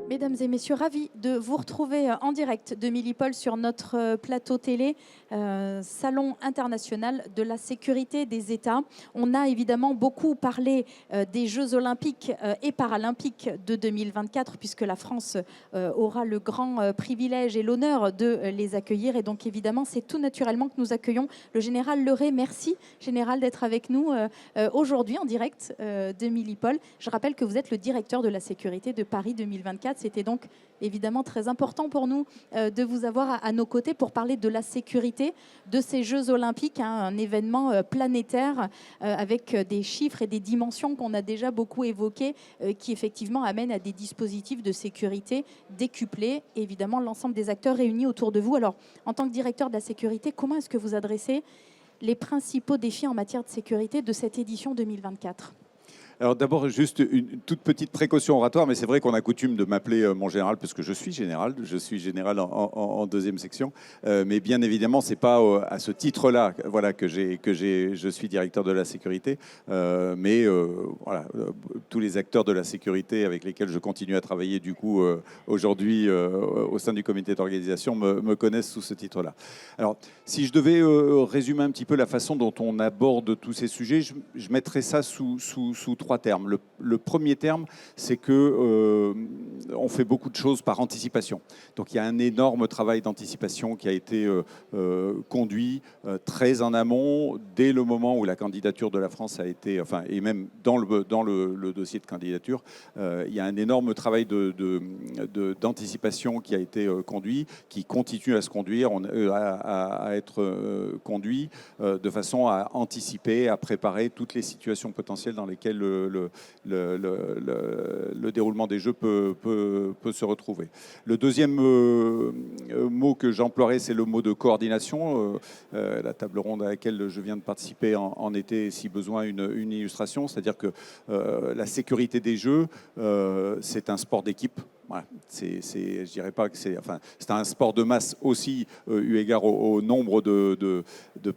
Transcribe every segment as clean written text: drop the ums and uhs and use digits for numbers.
Mesdames et messieurs, ravis de vous retrouver en direct de Milipol sur notre plateau télé, Salon international de la sécurité des États. On a évidemment beaucoup parlé des Jeux olympiques et paralympiques de 2024, puisque la France aura le grand privilège et l'honneur de les accueillir. Et donc évidemment, c'est tout naturellement que nous accueillons le général Leray. Merci, général, d'être avec nous aujourd'hui en direct de Milipol. Je rappelle que vous êtes le directeur de la sécurité de Paris 2024. C'était donc évidemment très important pour nous de vous avoir à nos côtés pour parler de la sécurité de ces Jeux olympiques, un événement planétaire avec des chiffres et des dimensions qu'on a déjà beaucoup évoquées, qui effectivement amènent à des dispositifs de sécurité décuplés. Et évidemment, l'ensemble des acteurs réunis autour de vous. Alors, en tant que directeur de la sécurité, comment est-ce que vous adressez les principaux défis en matière de sécurité de cette édition 2024 ? Alors d'abord, juste une toute petite précaution oratoire, mais c'est vrai qu'on a coutume de m'appeler mon général, parce que je suis général en deuxième section, mais bien évidemment, c'est pas à ce titre-là voilà, que je suis directeur de la sécurité, mais voilà, tous les acteurs de la sécurité avec lesquels je continue à travailler du coup aujourd'hui au sein du comité d'organisation me connaissent sous ce titre-là. Alors, si je devais résumer un petit peu la façon dont on aborde tous ces sujets, je mettrais ça sous trois termes. Le premier terme, c'est que on fait beaucoup de choses par anticipation. Donc il y a un énorme travail d'anticipation qui a été conduit très en amont, dès le moment où la candidature de la France a été, enfin, et même dans le dossier de candidature, il y a un énorme travail d'anticipation qui a été conduit, qui continue à se conduire, à être conduit de façon à anticiper, à préparer toutes les situations potentielles dans lesquelles le déroulement des Jeux peut se retrouver. Le deuxième mot que j'emploierai, c'est le mot de coordination. La table ronde à laquelle je viens de participer en était, si besoin, une illustration. C'est-à-dire que la sécurité des Jeux, c'est un sport d'équipe. Voilà. Je dirais pas que c'est un sport de masse aussi, eu égard au nombre de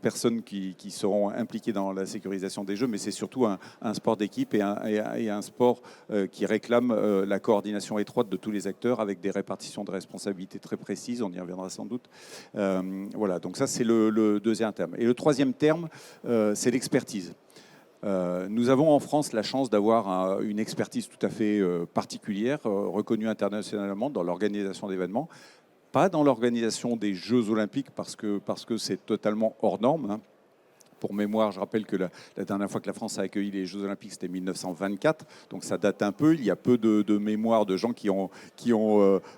personnes qui seront impliquées dans la sécurisation des Jeux, mais c'est surtout un sport d'équipe et un sport qui réclame la coordination étroite de tous les acteurs avec des répartitions de responsabilités très précises. On y reviendra sans doute. Voilà, donc ça c'est le deuxième terme. Et le troisième terme, c'est l'expertise. Nous avons en France la chance d'avoir une expertise tout à fait particulière, reconnue internationalement dans l'organisation d'événements, pas dans l'organisation des Jeux olympiques parce que c'est totalement hors norme, hein. Pour mémoire, je rappelle que la dernière fois que la France a accueilli les Jeux Olympiques, c'était 1924, donc ça date un peu. Il y a peu de mémoire de gens qui ont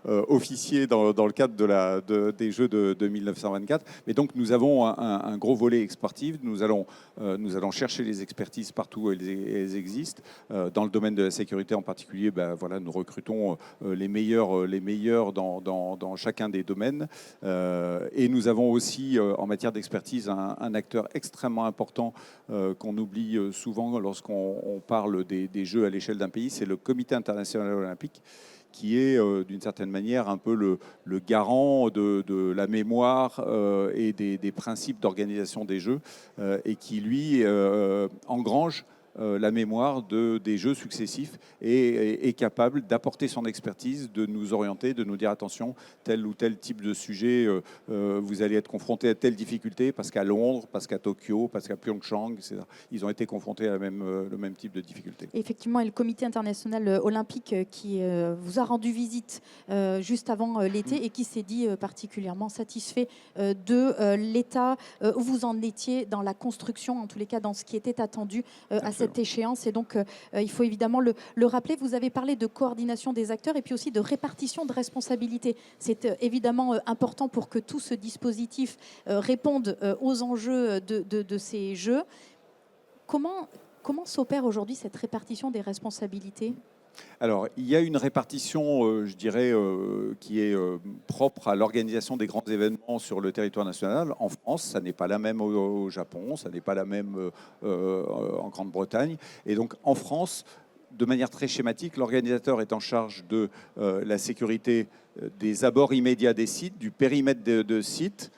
officié dans le cadre des Jeux de 1924. Mais donc nous avons un gros volet expertise. Nous allons chercher les expertises partout où elles existent. Dans le domaine de la sécurité en particulier, voilà, nous recrutons les meilleurs dans chacun des domaines. Et nous avons aussi, en matière d'expertise, un acteur extrêmement important qu'on oublie souvent lorsqu'on parle des Jeux à l'échelle d'un pays, c'est le Comité international olympique, qui est d'une certaine manière un peu le garant de la mémoire et des principes d'organisation des Jeux, et qui, lui, engrange la mémoire des Jeux successifs et est capable d'apporter son expertise, de nous orienter, de nous dire attention, tel ou tel type de sujet, vous allez être confronté à telle difficulté, parce qu'à Londres, parce qu'à Tokyo, parce qu'à Pyeongchang, etc., ils ont été confrontés à le même type de difficulté. Effectivement, et le Comité international olympique qui vous a rendu visite juste avant l'été et qui s'est dit particulièrement satisfait de l'état où vous en étiez dans la construction, en tous les cas dans ce qui était attendu à cette échéance. Et donc, il faut évidemment le rappeler. Vous avez parlé de coordination des acteurs et puis aussi de répartition de responsabilités. C'est évidemment important pour que tout ce dispositif réponde aux enjeux de ces Jeux. Comment s'opère aujourd'hui cette répartition des responsabilités ? Alors, il y a une répartition, je dirais, qui est propre à l'organisation des grands événements sur le territoire national. En France, ça n'est pas la même au Japon, ça n'est pas la même en Grande-Bretagne. Et donc, en France, de manière très schématique, l'organisateur est en charge de la sécurité des abords immédiats des sites, du périmètre de site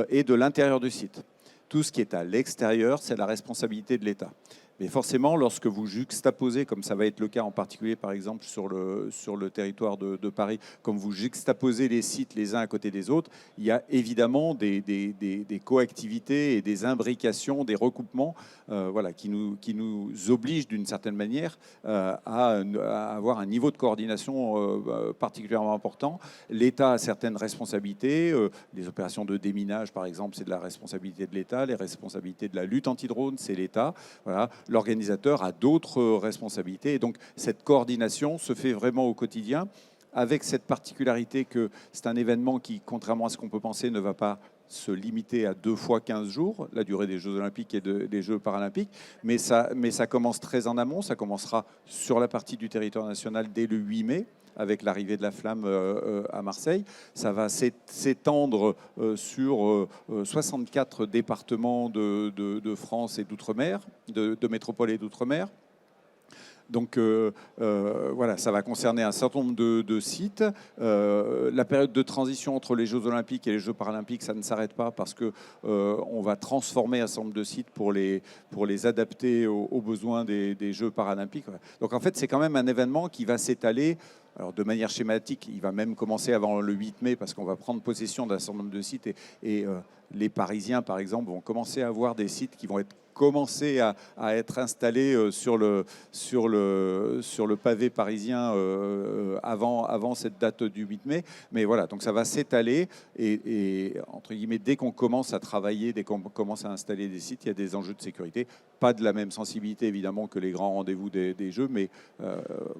et de l'intérieur du site. Tout ce qui est à l'extérieur, c'est la responsabilité de l'État. Mais forcément, lorsque vous juxtaposez, comme ça va être le cas en particulier par exemple sur le territoire de Paris, comme vous juxtaposez les sites les uns à côté des autres, il y a évidemment des coactivités et des imbrications, des recoupements voilà, qui nous obligent d'une certaine manière à avoir un niveau de coordination particulièrement important. L'État a certaines responsabilités. Les opérations de déminage, par exemple, c'est de la responsabilité de l'État. Les responsabilités de la lutte anti-drone, c'est l'État. Voilà. L'organisateur a d'autres responsabilités. Et donc, cette coordination se fait vraiment au quotidien, avec cette particularité que c'est un événement qui, contrairement à ce qu'on peut penser, ne va pas se limiter à 2 fois 15 jours, la durée des Jeux Olympiques et des Jeux Paralympiques, mais ça commence très en amont. Ça commencera sur la partie du territoire national dès le 8 mai, avec l'arrivée de la flamme à Marseille. Ça va s'étendre sur 64 départements de France et d'outre-mer, de métropole et d'outre-mer. Donc voilà, ça va concerner un certain nombre de sites. La période de transition entre les Jeux Olympiques et les Jeux Paralympiques, ça ne s'arrête pas parce qu'on va transformer un certain nombre de sites pour les adapter aux besoins des Jeux Paralympiques. Donc en fait, c'est quand même un événement qui va s'étaler. Alors, de manière schématique, il va même commencer avant le 8 mai parce qu'on va prendre possession d'un certain nombre de sites et les Parisiens, par exemple, vont commencer à avoir des sites qui vont commencer à être installés sur le pavé parisien avant cette date du 8 mai. Mais voilà, donc ça va s'étaler et entre guillemets, dès qu'on commence à travailler, dès qu'on commence à installer des sites, il y a des enjeux de sécurité. Pas de la même sensibilité, évidemment, que les grands rendez-vous des Jeux, mais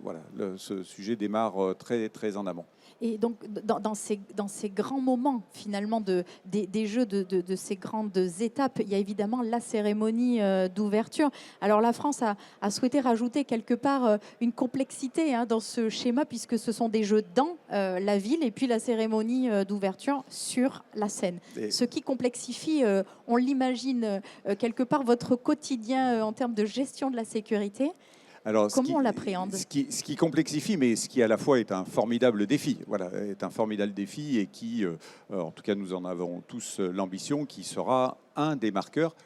voilà, ce sujet démarre très, très en amont. Et donc, dans ces grands moments, finalement, des Jeux, de ces grandes étapes, il y a évidemment la cérémonie d'ouverture. Alors, la France a souhaité rajouter quelque part une complexité dans ce schéma, puisque ce sont des Jeux dans la ville et puis la cérémonie d'ouverture sur la scène. Ce qui complexifie, on l'imagine, quelque part, votre quotidien en termes de gestion de la sécurité. Alors, comment on l'appréhende ? Ce qui complexifie, mais ce qui à la fois est un formidable défi. Voilà, est un formidable défi et qui, en tout cas, nous en avons tous l'ambition, qui sera un des marqueurs,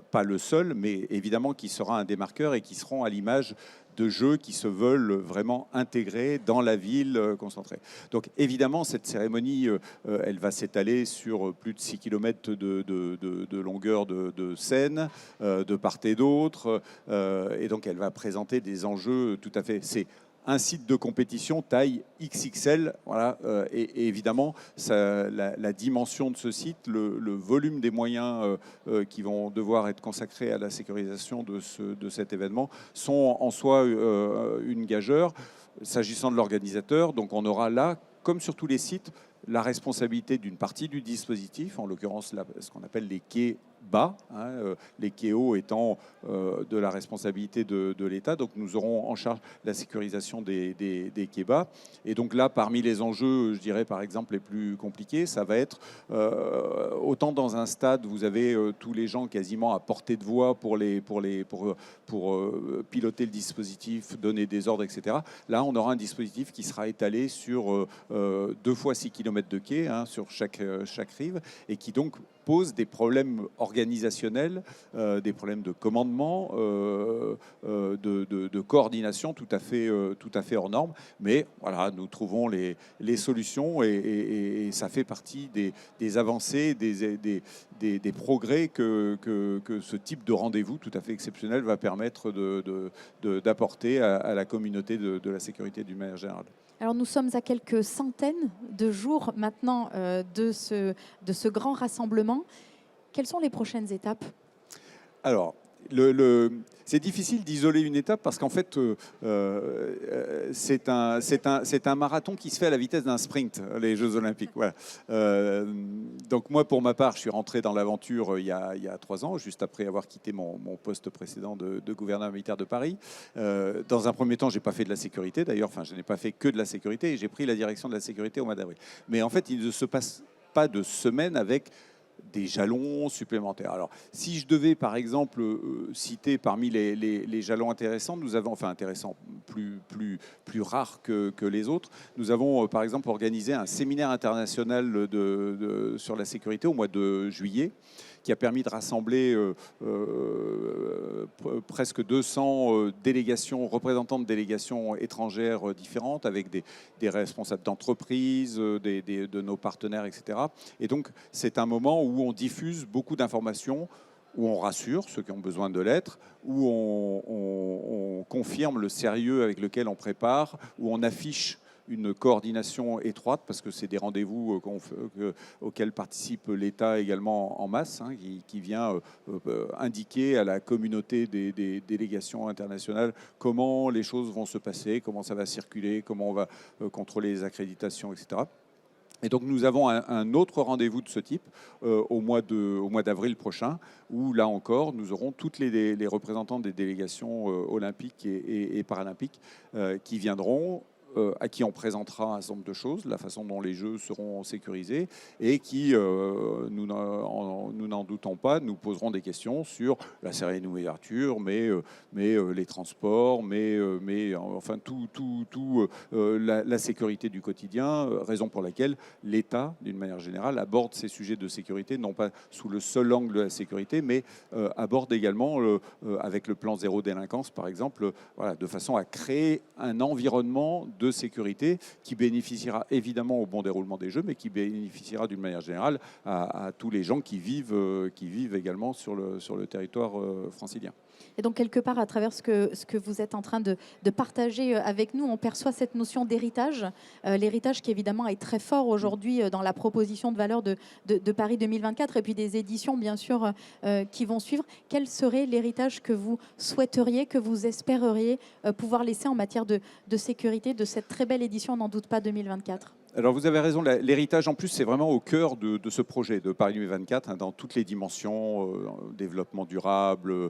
pas le seul, mais évidemment qui sera un des marqueurs et qui seront à l'image de jeux qui se veulent vraiment intégrés dans la ville concentrée. Donc évidemment, cette cérémonie, elle va s'étaler sur plus de 6 km de longueur de scène, de part et d'autre, et donc elle va présenter des enjeux tout à fait... C'est un site de compétition taille XXL, voilà, et évidemment, la dimension de ce site, le volume des moyens qui vont devoir être consacrés à la sécurisation de cet événement sont en soi une gageure. S'agissant de l'organisateur, donc on aura là, comme sur tous les sites, la responsabilité d'une partie du dispositif, en l'occurrence ce qu'on appelle les quais bas, les quais hauts étant de la responsabilité de l'État. Donc nous aurons en charge la sécurisation des quais bas. Et donc là, parmi les enjeux, je dirais par exemple les plus compliqués, ça va être autant dans un stade, vous avez tous les gens quasiment à portée de voix pour piloter le dispositif, donner des ordres, etc. Là, on aura un dispositif qui sera étalé sur 2 fois 6 km de quai sur chaque rive et qui donc pose des problèmes organisationnels, des problèmes de commandement, de coordination tout à fait hors normes. Mais voilà, nous trouvons les solutions et ça fait partie des avancées, des progrès que ce type de rendez-vous tout à fait exceptionnel va permettre d'apporter à la communauté de la sécurité d'une manière générale. Alors nous sommes à quelques centaines de jours maintenant de ce grand rassemblement. Quelles sont les prochaines étapes ? Alors, c'est difficile d'isoler une étape parce qu'en fait, c'est un marathon qui se fait à la vitesse d'un sprint, les Jeux Olympiques. Voilà. Donc moi, pour ma part, je suis rentré dans l'aventure il y a 3 ans, juste après avoir quitté mon poste précédent de gouverneur militaire de Paris. Dans un premier temps, je n'ai pas fait de la sécurité. D'ailleurs, je n'ai pas fait que de la sécurité et j'ai pris la direction de la sécurité au mois d'avril. Mais en fait, il ne se passe pas de semaine avec des jalons supplémentaires. Alors, si je devais, par exemple, citer parmi les jalons intéressants, nous avons, enfin intéressants, plus rares que les autres, nous avons, par exemple, organisé un séminaire international sur la sécurité au mois de juillet, qui a permis de rassembler presque 200 délégations, représentants de délégations étrangères différentes, avec des responsables d'entreprises, de nos partenaires, etc. Et donc, c'est un moment où on diffuse beaucoup d'informations, où on rassure ceux qui ont besoin de l'être, où on confirme le sérieux avec lequel on prépare, où on affiche une coordination étroite, parce que c'est des rendez-vous auxquels participe l'État également en masse, hein, qui vient indiquer à la communauté des délégations internationales comment les choses vont se passer, comment ça va circuler, comment on va contrôler les accréditations, etc. Et donc nous avons un autre rendez-vous de ce type au mois d'avril prochain, où là encore, nous aurons toutes les représentants des délégations olympiques et paralympiques qui viendront, à qui on présentera un certain nombre de choses, la façon dont les Jeux seront sécurisés, et qui, nous n'en doutons pas, nous poseront des questions sur la cérémonie d'ouverture, mais les transports, enfin la sécurité du quotidien, raison pour laquelle l'État, d'une manière générale, aborde ces sujets de sécurité, non pas sous le seul angle de la sécurité, mais aborde également, avec le plan zéro délinquance, par exemple, voilà, de façon à créer un environnement de sécurité qui bénéficiera évidemment au bon déroulement des Jeux, mais qui bénéficiera d'une manière générale à tous les gens qui vivent également sur le territoire francilien. Et donc, quelque part, à travers ce que vous êtes en train de partager avec nous, on perçoit cette notion d'héritage. L'héritage qui, évidemment, est très fort aujourd'hui dans la proposition de valeur de Paris 2024 et puis des éditions, bien sûr, qui vont suivre. Quel serait l'héritage que vous souhaiteriez, que vous espéreriez pouvoir laisser en matière de sécurité de cette très belle édition, on n'en doute pas, 2024 ? Alors vous avez raison, l'héritage en plus c'est vraiment au cœur de ce projet de Paris 2024, hein, dans toutes les dimensions, développement durable,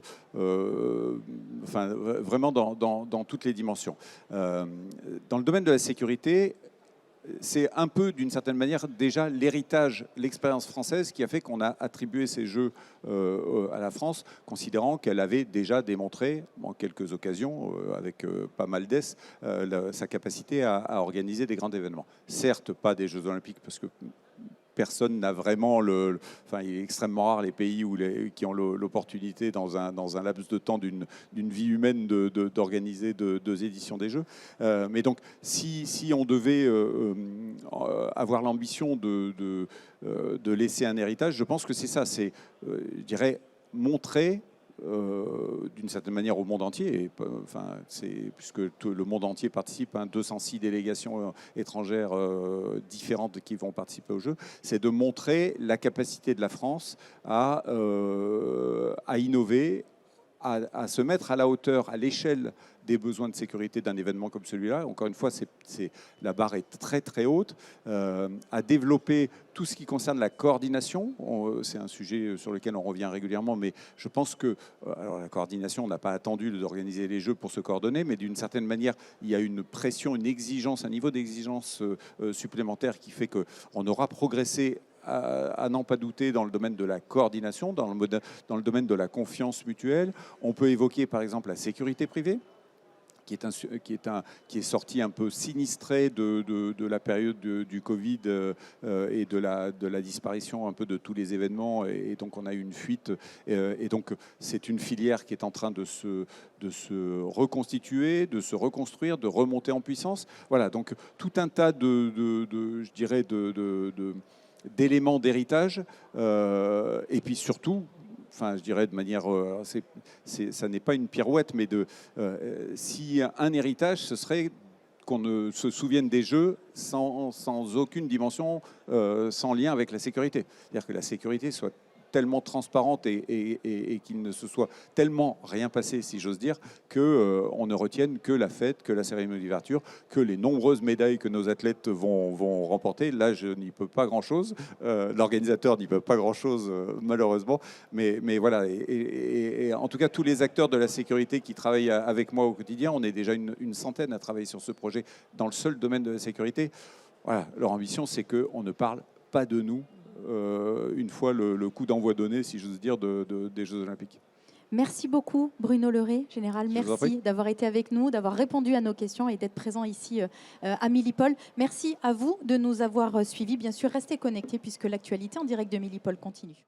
enfin vraiment dans toutes les dimensions. Dans le domaine de la sécurité, c'est un peu, d'une certaine manière, déjà l'héritage, l'expérience française qui a fait qu'on a attribué ces Jeux à la France, considérant qu'elle avait déjà démontré, en quelques occasions, avec pas mal d'ess, sa capacité à organiser des grands événements. Certes, pas des Jeux Olympiques, parce que personne n'a vraiment enfin, il est extrêmement rare les pays qui ont l'opportunité dans un laps de temps d'une vie humaine d'organiser deux éditions des Jeux. Mais donc, si on devait avoir l'ambition de laisser un héritage, je pense que c'est ça, c'est, je dirais, montrer d'une certaine manière au monde entier, et, enfin, puisque le monde entier participe, hein, 206 délégations étrangères différentes qui vont participer au jeu, c'est de montrer la capacité de la France à innover, à se mettre à la hauteur, à l'échelle des besoins de sécurité d'un événement comme celui-là. Encore une fois, la barre est très très haute, à développer tout ce qui concerne la coordination. C'est un sujet sur lequel on revient régulièrement, mais je pense que alors la coordination, on n'a pas attendu d'organiser les Jeux pour se coordonner, mais d'une certaine manière, il y a une pression, une exigence, un niveau d'exigence supplémentaire qui fait qu'on aura progressé à n'en pas douter dans le domaine de la coordination, dans le domaine de la confiance mutuelle. On peut évoquer par exemple la sécurité privée, qui est sorti un peu sinistré de la période du Covid et de la disparition un peu de tous les événements, et donc on a eu une fuite, et donc c'est une filière qui est en train de se reconstituer, de se reconstruire, de remonter en puissance. Voilà, donc tout un tas je dirais d'éléments d'héritage, et puis surtout, enfin, je dirais de manière, ça n'est pas une pirouette, mais si un héritage, ce serait qu'on ne se souvienne des Jeux sans aucune dimension, sans lien avec la sécurité. C'est-à-dire que la sécurité soit tellement transparente et qu'il ne se soit tellement rien passé, si j'ose dire, qu'on ne retienne que la fête, que la cérémonie d'ouverture, que les nombreuses médailles que nos athlètes vont remporter. Là, je n'y peux pas grand-chose. L'organisateur n'y peut pas grand-chose, malheureusement. Mais voilà, et en tout cas, tous les acteurs de la sécurité qui travaillent avec moi au quotidien, on est déjà une centaine à travailler sur ce projet dans le seul domaine de la sécurité. Voilà, leur ambition, c'est qu'on ne parle pas de nous une fois le coup d'envoi donné, si j'ose dire, des Jeux Olympiques. Merci beaucoup Bruno Leray, général. Merci d'avoir été avec nous, d'avoir répondu à nos questions et d'être présent ici à Milipol. Merci à vous de nous avoir suivis. Bien sûr, restez connectés puisque l'actualité en direct de Milipol continue.